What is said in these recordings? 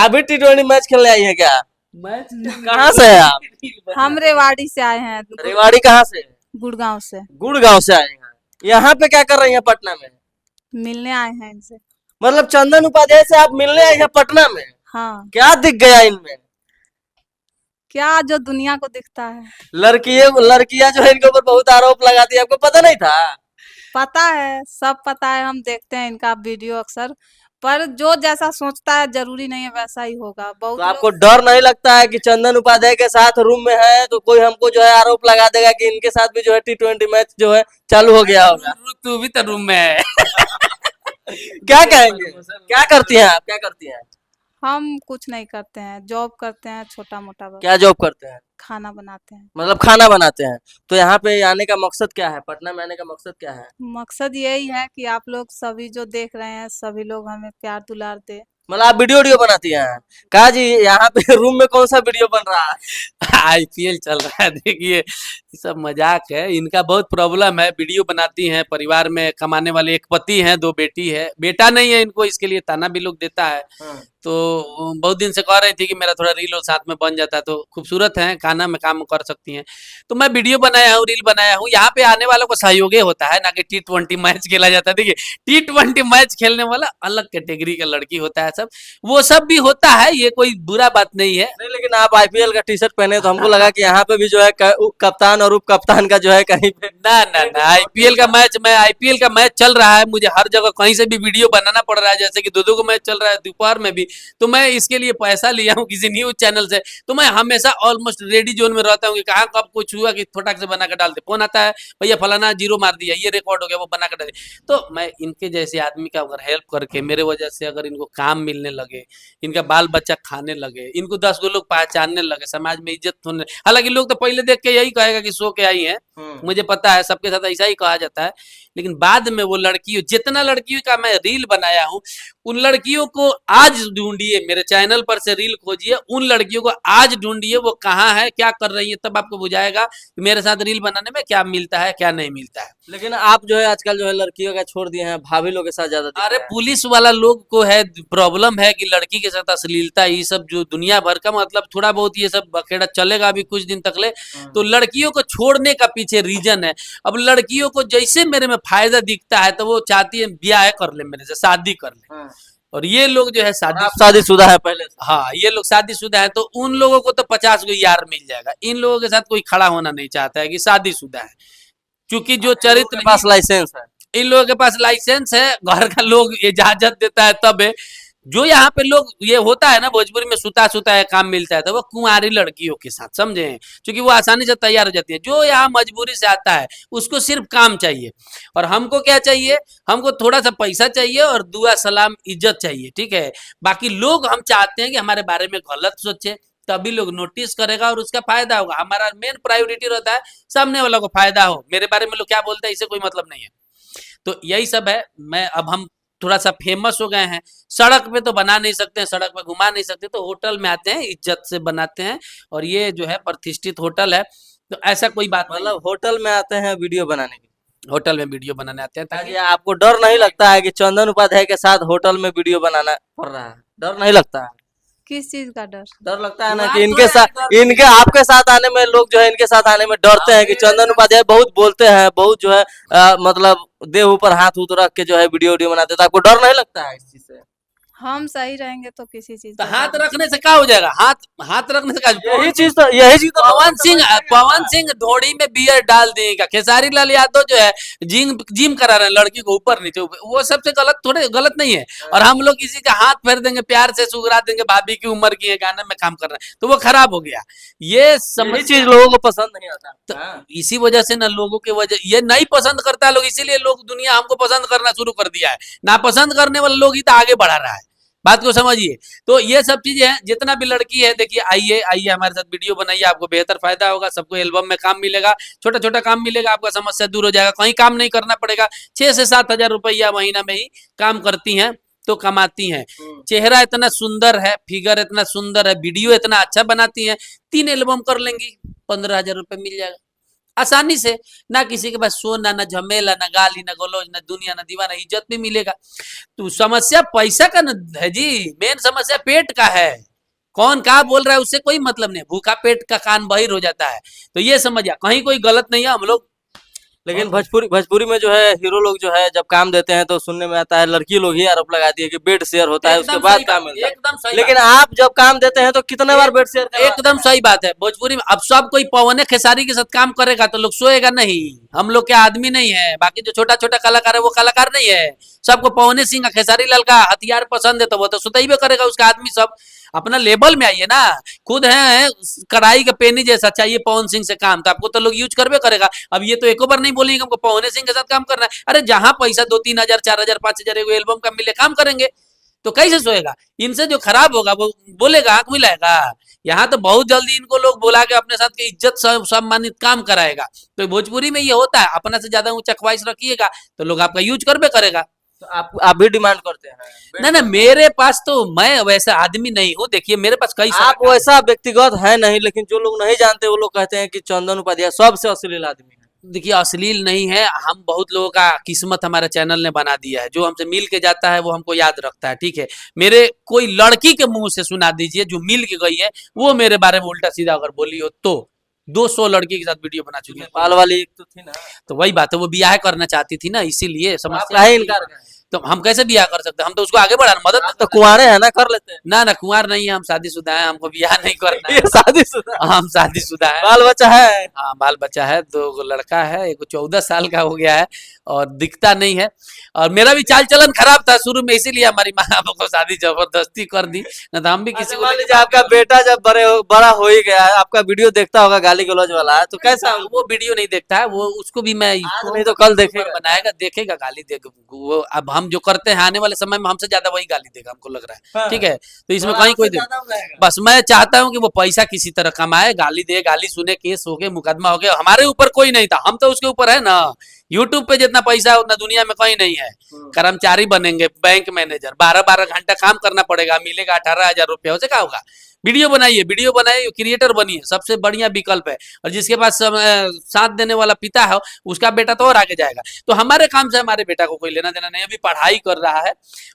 आप भी T20 match खेलने आई है क्या? मैच कहाँ से है आप? हम रेवाड़ी से आए हैं, रेवाड़ी कहाँ से? गुड़गांव से। गुड़गांव से आए हैं। यहाँ पे क्या कर रही हैं पटना में? मिलने आए हैं इनसे। मतलब चंदन उपाध्याय से आप मिलने आई हैं पटना में? हाँ, क्या दिख गया इनमें? क्या जो दुनिया को दिखता है। लड़कियां जो है इनके ऊपर बहुत आरोप लगाती है, आपको पता नहीं था? पता है, सब पता है, हम देखते हैं इनका वीडियो अक्सर। पर जो जैसा सोचता है जरूरी नहीं है वैसा ही होगा। तो बहुत आपको लोग डर नहीं लगता है कि चंदन उपाध्याय के साथ रूम में है तो कोई हमको जो है आरोप लगा देगा कि इनके साथ भी जो है T20 मैच जो है चालू हो गया होगा? तू भी तो रूम में है। क्या कहेंगे? क्या करती हैं आप, क्या करती हैं? हम कुछ नहीं करते हैं, जॉब करते हैं छोटा मोटा बस। क्या जॉब करते हैं? खाना बनाते हैं। मतलब खाना बनाते हैं। तो यहाँ पे आने का मकसद क्या है, पटना में आने का मकसद क्या है? मकसद यही है कि आप लोग सभी जो देख रहे हैं सभी लोग हमें प्यार दुलार दे। मतलब आप वीडियो वीडियो बनाती हैं? कहा जी यहाँ पे रूम में कौन सा वीडियो बन रहा है? आईपीएल चल रहा है, देखिए ये सब मजाक है। इनका बहुत प्रॉब्लम है, वीडियो बनाती हैं, परिवार में कमाने वाले, एक पति हैं, 2 बेटी है, बेटा नहीं है इनको, इसके लिए ताना भी लोग देता है। हाँ। तो बहुत दिन से कह रही थी कि मेरा थोड़ा रील और साथ में बन जाता है, तो खूबसूरत है, खाना में काम कर सकती हैं। तो मैं वीडियो बनाया हूँ, रील बनाया हूँ। यहाँ पे आने वालों को सहयोगी होता है, ना कि T20 मैच खेला जाता है। देखिए T20 मैच खेलने वाला अलग कैटेगरी का लड़की होता है, सब वो सब भी होता है, ये कोई बुरा बात नहीं है। नहीं, लेकिन आप आईपीएल का टी शर्ट पहने तो हमको लगा कि यहाँ पे भी जो है कप्तान और उप कप्तान का जो है कहीं पे ना ना ना, आईपीएल का मैच चल रहा है, मुझे हर जगह कहीं से भी वीडियो बनाना पड़ रहा है। जैसे कि दो को मैच चल रहा है दोपहर में भी, तो मैं इसके लिए पैसा लिया हूँ किसी न्यूज चैनल से। तो मैं हमेशा ऑलमोस्ट रेडी जोन में रहता हूँ कि कहाँ कब कुछ हुआ कि फटाक से बना कर डाल दे। फोन आता है, भैया फलाना जीरो मार दिया, ये रिकॉर्ड हो गया, वो बना कर डाल। तो मैं इनके जैसे आदमी का अगर हेल्प करके, मेरे वजह से अगर इनको काम मिलने लगे, इनका बाल बच्चा खाने लगे, इनको 10 गो लोग पहचानने लगे, समाज में इज्जत होने, हालांकि लोग तो पहले देख के यही कहेगा कि सो के आई है, मुझे पता है सबके साथ ऐसा ही कहा जाता है। लेकिन बाद में वो लड़कियों, जितना लड़कियों का मैं रील बनाया हूँ, उन लड़कियों को आज ढूंढिए, मेरे चैनल पर से रील खोजिए, उन लड़कियों को आज ढूंढिए, वो कहाँ है, क्या कर रही है, तब आपको बुझाएगा कि मेरे साथ रील बनाने में क्या मिलता है, क्या नहीं मिलता है। लेकिन आप जो है आजकल जो है लड़कियों का छोड़ दिए हैं, भाभी लोग के साथ ज्यादा दिख अरे रहे हैं। पुलिस वाला लोग को है प्रॉब्लम है कि लड़की के साथ अश्लीलता, ये सब जो दुनिया भर का, मतलब थोड़ा बहुत ये सब बखेड़ा चलेगा अभी कुछ दिन तक ले। तो लड़कियों को छोड़ने का पीछे रीजन है। अब लड़कियों को जैसे मेरे में फायदा दिखता है तो वो चाहती है ब्याह कर ले, मेरे से शादी कर ले। हाँ। और ये लोग जो है और आप शादीशुदा है पहले से? हाँ, ये लोग शादीशुदा है, तो उन लोगों को तो 50 गो यार मिल जाएगा। इन लोगों के साथ कोई खड़ा होना नहीं चाहता है कि शादीशुदा है, क्योंकि जो इन लोगों के चरित्र पास लाइसेंस है। इन लोगों के पास लाइसेंस है, घर का लोग इजाजत देता है तब है। जो यहाँ पे लोग ये होता है ना, भोजपुरी में सुता सुता है काम मिलता है, तो वो कुंवारी लड़कियों के साथ, समझे, क्योंकि वो आसानी से तैयार हो जाती है। जो यहाँ मजबूरी से आता है उसको सिर्फ काम चाहिए, और हमको क्या चाहिए, हमको थोड़ा सा पैसा चाहिए और दुआ सलाम इज्जत चाहिए, ठीक है। बाकी लोग, हम चाहते हैं कि हमारे बारे में गलत सोचे, तभी लोग नोटिस करेगा और उसका फायदा होगा। हमारा मेन प्रायोरिटी रहता है सामने वाला को फायदा हो, मेरे बारे में लोग क्या बोलते हैं इससे कोई मतलब नहीं है। तो यही सब है। मैं अब हम थोड़ा सा फेमस हो गए हैं, सड़क पे तो बना नहीं सकते हैं, सड़क पे घुमा नहीं सकते, तो होटल में आते हैं, इज्जत से बनाते हैं, और ये जो है प्रतिष्ठित होटल है, तो ऐसा कोई बात नहीं। मतलब होटल में आते हैं वीडियो बनाने के लिए? होटल में वीडियो बनाने आते हैं ताकि ताकि आपको डर नहीं लगता है कि चंदन उपाध्याय के साथ होटल में वीडियो बनाना पड़ रहा है? डर नहीं लगता है? किस चीज का डर? डर लगता है ना आप कि इनके थोड़े साथ, इनके आपके साथ आने में लोग जो है इनके साथ आने में डरते हैं कि चंदन उपाध्याय बहुत बोलते हैं, बहुत जो है मतलब देह ऊपर हाथ उत रख के जो है वीडियो वीडियो बनाते हैं, तो आपको डर नहीं लगता है इस चीज से? हम सही रहेंगे तो किसी चीज तो का हाथ डर नहीं। रखने से क्या हो जाएगा, हाथ रखने से क्या? यही चीज तो पवन सिंह धोड़ी में बियर डाल देगा, खेसारी लाल यादव जो है जिम करा रहे हैं लड़की को ऊपर नीचे, वो सबसे गलत थोड़े, गलत नहीं है। और हम लोग किसी का हाथ फेर देंगे, प्यार से सुगरा देंगे, भाभी की उम्र की है, गाने में काम कर रहे हैं, तो वो खराब हो गया। ये यही समझ चीज लोगों को पसंद नहीं आता। तो हाँ। इसी वजह से ना, लोगों के वजह ये नहीं पसंद करता है लोग, इसीलिए लोग, दुनिया हमको पसंद करना शुरू कर दिया है। नापसंद करने वाले लोग ही तो आगे बढ़ा रहा है, बात को समझिए। तो ये सब चीजें हैं, जितना भी लड़की है, देखिए आइए आइए हमारे साथ वीडियो बनाइए, आपको बेहतर फायदा होगा, सबको एल्बम में काम मिलेगा, छोटा छोटा काम मिलेगा, आपका समस्या दूर हो जाएगा, कहीं काम नहीं करना पड़ेगा। 6 से 7 हजार रुपया महीना में ही काम करती हैं तो कमाती हैं। चेहरा इतना सुंदर है, फिगर इतना सुंदर है, वीडियो इतना अच्छा बनाती हैं, 3 एल्बम कर लेंगी, 15 हजार रुपये मिल जाएगा। आसानी से, ना किसी के पास सोना, ना झमेला, ना गाली, ना गलौज, ना दुनिया, ना दीवाना, इज्जत भी मिलेगा। तो समस्या पैसा का न है जी, मेन समस्या पेट का है। कौन क्या बोल रहा है उससे कोई मतलब नहीं, भूखा पेट का कान बहिर हो जाता है। तो ये समझ आ, कहीं कोई गलत नहीं है, हम लोग लेकिन भोजपुरी में जो है हीरो लोग जो है जब काम देते हैं तो सुनने में आता है लड़की लोग ही आरोप लगाती है कि बेड शेयर होता है, उसके एकदम बाद सही काम बात, मिलता है। एकदम सही लेकिन बात। आप जब काम देते हैं तो कितने बार बेड शेयर एकदम सही बात है। भोजपुरी में अब सब कोई पवने खेसारी के साथ काम करेगा तो लोग सोएगा नहीं। हम लोग क्या आदमी नहीं है, बाकी जो छोटा छोटा कलाकार है वो कलाकार नहीं है। सबको पवने सिंह खेसारी लाल का हथियार पसंद है तो वो तो सुतईबे करेगा उसका आदमी सब। अपना लेवल में आइए ना, खुद है कढ़ाई का पेनी जैसा, चाहिए पवन सिंह से काम तो आपको तो लोग यूज करबे करेगा। अब ये तो एको बार नहीं बोलेंगे हमको पवने सिंह के साथ काम करना है। अरे जहां पैसा 2-3 हजार 4 हजार 5 हजार एगो एल्बम का मिले काम करेंगे, तो कैसे सोएगा? इनसे जो खराब होगा वो बोलेगा, आंख मिलाएगा। यहाँ तो बहुत जल्दी इनको लोग बुला के अपने साथ के इज्जत सम्मानित काम कराएगा। तो भोजपुरी में ये होता है, अपना से ज्यादा ऊंचा ख्वाहिश रखिएगा तो लोग आपका यूज करबे करेगा। तो आप भी डिमांड करते हैं? ना ना, मेरे पास तो, मैं वैसा आदमी नहीं हूँ। देखिए मेरे पास कई सारा आप वैसा व्यक्तिगत है नहीं, लेकिन जो लोग नहीं जानते वो लोग कहते हैं कि चंदन उपाध्याय सबसे अश्लील आदमी है। देखिए अश्लील नहीं है, हम बहुत लोगों का किस्मत हमारे चैनल ने बना दिया है। जो हमसे मिल के जाता है वो हमको याद रखता है, ठीक है। मेरे कोई लड़की के मुंह से सुना दीजिए जो मिल के गई है, वो मेरे बारे में उल्टा सीधा अगर बोली हो तो 200 लड़की के साथ वीडियो बना चुकी है। नेपाल वाली एक तो थी ना, तो वही बात है, वो ब्याह करना चाहती थी ना, इसीलिए आप समस्या। काहे इनकार करें? तो हम कैसे ब्याह कर सकते हैं? हम तो उसको आगे बढ़ाना मदद आप तो कुंवारे हैं ना, कर लेते हैं। ना ना, कुंवार नहीं है, हम शादीशुदा हैं, हमको ब्याह नहीं करना ये है। शादीशुदा, हम शादीशुदा है। बाल बच्चा है? हाँ बाल बच्चा है, 2 लड़का है, एक 14 साल का हो गया है और दिखता नहीं है। और मेरा भी चाल चलन खराब था शुरू में, इसीलिए हमारी माँ को शादी जबरदस्ती कर दी, ना तो हम भी किसी अच्छा, को मान लीजिए आपका बेटा जब बड़ा हो ही गया है, आपका वीडियो देखता होगा गाली गलौज वाला, तो कैसा? वो वीडियो नहीं देखता है, वो उसको भी मैं आज नहीं तो कल देखेगा। बनाएगा, देखेगा, गाली देगा वो। अब हम जो करते हैं आने वाले समय में हमसे ज्यादा वही गाली देगा, हमको लग रहा है, हाँ। ठीक है। तो इसमें तो कहीं आपसे कोई ज्यादा हो जाएगा। बस मैं चाहता हूँ कि वो पैसा किसी तरह कमाए, गाली दे, गाली सुने, केस हो गए, मुकदमा हो गया। हमारे ऊपर कोई नहीं था, हम तो उसके ऊपर है ना। यूट्यूब पे जितना पैसा है उतना दुनिया में कहीं नहीं है। कर्मचारी बनेंगे, बैंक मैनेजर, 12-12 घंटा काम करना पड़ेगा, मिलेगा 18 हजार रुपया, उसे क्या होगा? वीडियो बनाइए, क्रिएटर बनिए, सबसे बढ़िया विकल्प है। और जिसके पास साथ देने वाला पिता है, उसका बेटा तो और आगे जाएगा। तो हमारे काम से हमारे बेटा को कोई लेना देना नहीं, अभी पढ़ाई कर रहा है।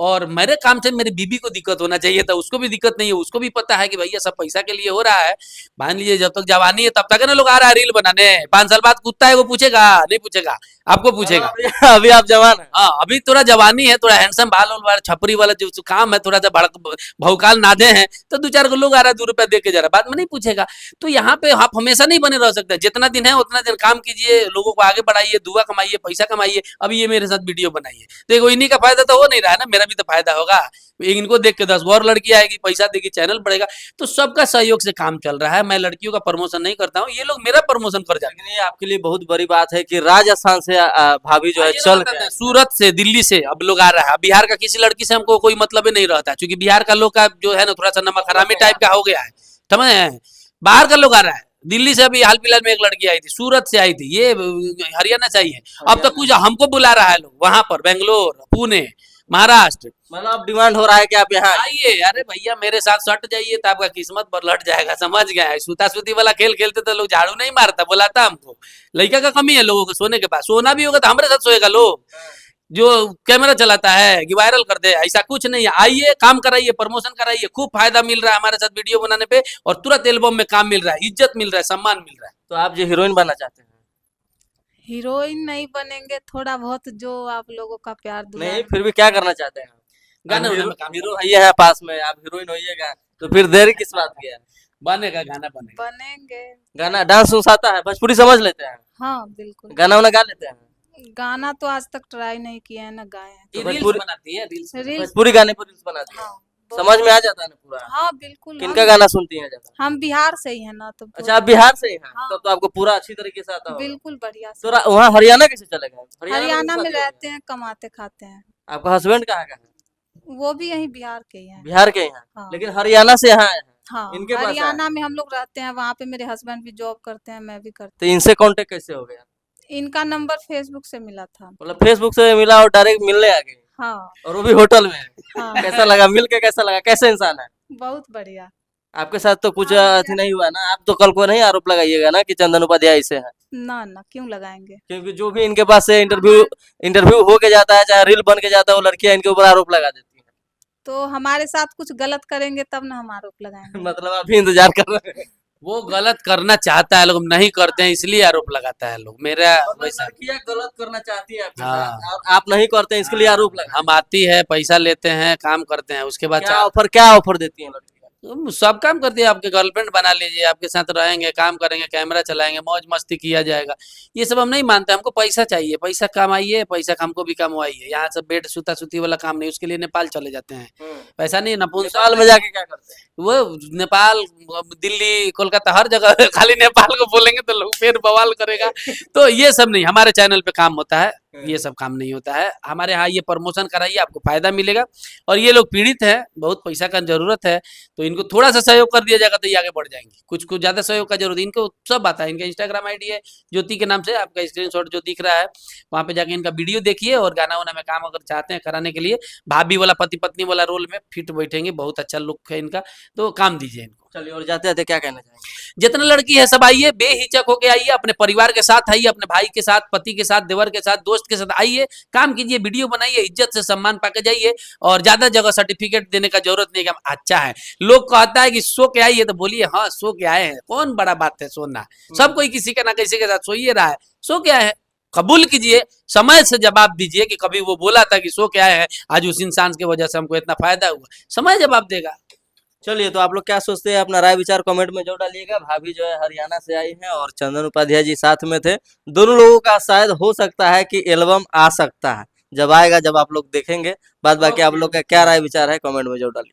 और मेरे काम से मेरी बीबी को दिक्कत होना चाहिए था, उसको भी दिक्कत नहीं है। उसको भी पता है कि भैया सब पैसा के लिए हो रहा है। मान लीजिए जब तक जवानी है तब तक है ना, लोग आ रहा है रील बनाने। 5 साल बाद कुत्ता है वो पूछेगा? नहीं पूछेगा, आपको पूछेगा। अभी आप जवान हैं। हाँ अभी थोड़ा जवानी है, थोड़ा हैंडसम, बाल वाल छपरी वाला जो काम है, थोड़ा सा भड़क भौकाल नादे हैं, तो 2-4 को लोग आ रहा है, 2 रुपया दे के जा रहा है, बाद में नहीं पूछेगा। तो यहाँ पे आप हमेशा नहीं बने रह सकते। जितना दिन है उतना दिन काम कीजिए, लोगों को आगे बढ़ाइए, दुआ कमाइए, पैसा कमाइए। अभी ये मेरे साथ वीडियो बनाइए, देखो इन्हीं का फायदा तो हो नहीं रहा है ना, मेरा भी तो फायदा होगा। इनको देख के 10 और लड़की आएगी, पैसा देगी, चैनल बढ़ेगा। तो सबका सहयोग से काम चल रहा है। मैं लड़कियों का प्रमोशन नहीं करता हूँ, ये लोग मेरा प्रमोशन कर जाते हैं। लेकिन ये आपके लिए बहुत बड़ी बात है कि राजस्थान से भाभी जो है ये चल बताते के हैं, सूरत से, दिल्ली से अब लोग आ रहा है। बिहार का किसी लड़की से हमको कोई मतलब ही नहीं रहता है, क्योंकि बिहार का लोग का जो है ना थोड़ा सा नमक हरामी टाइप का हो गया है, समझ हैं? बाहर का लोग आ रहा है। दिल्ली से अभी हाल फिलहाल में एक लड़की आई थी, सूरत से आई थी, ये हरियाणा चाहिए। अब तो कुछ हमको बुला रहा है लोग वहां पर, बेंगलोर, पुणे, महाराष्ट्र। मतलब अब डिमांड हो रहा है कि आप यहाँ आइए। आइए, अरे भैया मेरे साथ सट जाइए तो आपका किस्मत पर लट जाएगा, समझ गया है। सूता सूती वाला खेल खेलते तो लोग झाड़ू नहीं मारता, बुलाता हमको। लड़का का कमी है लोगों को सोने के पास, सोना भी होगा तो हमारे साथ सोएगा लोग। जो कैमरा चलाता है कि वायरल कर दे, ऐसा कुछ नहीं है। आइए, काम कराइए, प्रमोशन कराइए, खूब फायदा मिल रहा है हमारे साथ वीडियो बनाने पे, और तुरंत एल्बम में काम मिल रहा है, इज्जत मिल रहा है, सम्मान मिल रहा है। तो आप जो हीरोइन बनना चाहते हैं? हीरोइन नहीं बनेंगे, थोड़ा बहुत जो आप लोगों का प्यार नहीं, दुलार। फिर भी क्या करना चाहते हैं? गाना हीरो वाना में काम हीरो है पास में, आप हीरोइन होइएगा तो फिर देरी किस बात की है? बनेगा, गाना बनेगा। बनेंगे। गाना डांस उस आता है? भोजपुरी समझ लेते हैं? हाँ बिल्कुल। गाना वाना गा लेते हैं? गाना तो आज तक ट्राई नहीं किया है ना गाए हैं। ये तो रील्स भोजपुरी बनाती है, रील्स। रील्स। भोजपुरी गाने पर रील्स बनाते हैं? हाँ समझ में आ जाता है ना पूरा? हाँ बिल्कुल। किनका गाना सुनती हैं ज्यादा? हम बिहार से ही है ना, तो अच्छा, आप बिहार से ही हैं, हाँ। तब तो आपको पूरा अच्छी तरीके से आता होगा। बिल्कुल बढ़िया से। तो वहाँ हरियाणा कैसे चलेगा? हरियाणा में शादी हो रहते हैं, कमाते खाते हैं। गया। आपका हस्बैंड कहाँ का है? वो भी यही बिहार के ही हैं। बिहार के ही हैं, हाँ। लेकिन हरियाणा से यहाँ आए हैं। हाँ इनके पास हरियाणा में हम लोग रहते हैं, वहाँ पे मेरे हस्बैंड भी जॉब करते हैं, मैं भी करती तो इनसे कांटेक्ट कैसे हो गया? हूँ। इनका नंबर फेसबुक से मिला था। मतलब फेसबुक से मिला और डायरेक्ट मिलने आ गए? हाँ और वो भी होटल में? हाँ कैसा लगा मिल के? कैसा लगा? कैसे इंसान है? बहुत बढ़िया। आपके साथ तो कुछ अथी नहीं हुआ ना, आप तो कल को नहीं आरोप लगाइएगा ना कि चंदन उपाध्याय ऐसे हैं, ना ना क्यों लगाएंगे। क्योंकि जो भी इनके पास से इंटरव्यू हो के जाता है, चाहे रील बन के जाता है, वो लड़कियां इनके ऊपर आरोप लगा देती हैं। तो हमारे साथ कुछ गलत करेंगे तब ना हम आरोप लगाएंगे। मतलब आप भी इंतजार कर रहे हैं। वो गलत करना चाहता है, लोग नहीं करते हैं इसलिए आरोप लगाता है लोग, मेरा मतलब वैसा। लड़कियां गलत करना चाहती है आपके हाँ। साथ और आप नहीं करते हैं, इसके लिए आरोप लगा। हम आती है, पैसा लेते हैं, काम करते हैं, उसके बाद क्या ऑफर देती हैं लड़कियां? सब काम करती है। आपके गर्लफ्रेंड बना लीजिए, आपके साथ रहेंगे, काम करेंगे, कैमरा चलाएंगे, मौज मस्ती किया जाएगा। ये सब हम नहीं मानते, हमको पैसा चाहिए, पैसा कमाइए, पैसा हमको भी कमवाइए। यहाँ से बेड सूता सूती वाला काम नहीं, उसके लिए नेपाल चले जाते हैं। पैसा नहीं, नपुंसक नेपाल में जाके क्या करते हैं? वो नेपाल, दिल्ली, कोलकाता, हर जगह खाली नेपाल को बोलेंगे तो लोग फिर बवाल करेगा। तो ये सब नहीं, हमारे चैनल पे काम होता है, ये सब काम नहीं होता है हमारे यहाँ। ये प्रमोशन कराइए, आपको फायदा मिलेगा। और ये लोग पीड़ित है, बहुत पैसा का जरूरत है, तो इनको थोड़ा सा सहयोग कर दिया जाएगा तो ये आगे बढ़ जाएंगे। कुछ ज्यादा सहयोग का जरूरत, इनको सब आता है। इनका इंस्टाग्राम आईडी है ज्योति के नाम से, आपका स्क्रीनशॉट जो दिख रहा है वहां पे जाके इनका वीडियो देखिए। और गाना वाना में काम अगर चाहते हैं कराने के लिए, भाभी वाला, पति पत्नी वाला रोल में फिट बैठेंगे, बहुत अच्छा लुक है इनका, तो काम दीजिए इनको। चलिए, और जाते जाते क्या कहना चाहेंगे? जितना लड़की है सब आइए, बेहिचक होके आइए, अपने परिवार के साथ आइए, अपने भाई के साथ, पति के साथ, देवर के साथ, दोस्त के साथ आइए, काम कीजिए, वीडियो बनाइए, इज्जत से सम्मान पाके जाइए। और ज्यादा जगह सर्टिफिकेट देने का जरूरत नहीं कि हम अच्छा है। लोग कहता है कि सो के आइए, तो बोलिए हाँ सो के आए हैं, कौन बड़ा बात है सोना। सब कोई किसी का ना किसी के साथ सोइए रहा है, सो के आए हैं, कबूल कीजिए, समय से जवाब दीजिए कि कभी वो बोला था कि सो के आए हैं, आज उस इंसान की वजह से हमको इतना फायदा हुआ, समय जवाब देगा। चलिए, तो आप लोग क्या सोचते हैं, अपना राय विचार कमेंट में जरूर डालिएगा। भाभी जो है हरियाणा से आई हैं और चंदन उपाध्याय जी साथ में थे। दोनों लोगों का शायद हो सकता है कि एल्बम आ सकता है, जब आएगा जब आप लोग देखेंगे। बाद बाकी आप लोग का क्या राय विचार है कमेंट में जरूर डालिए।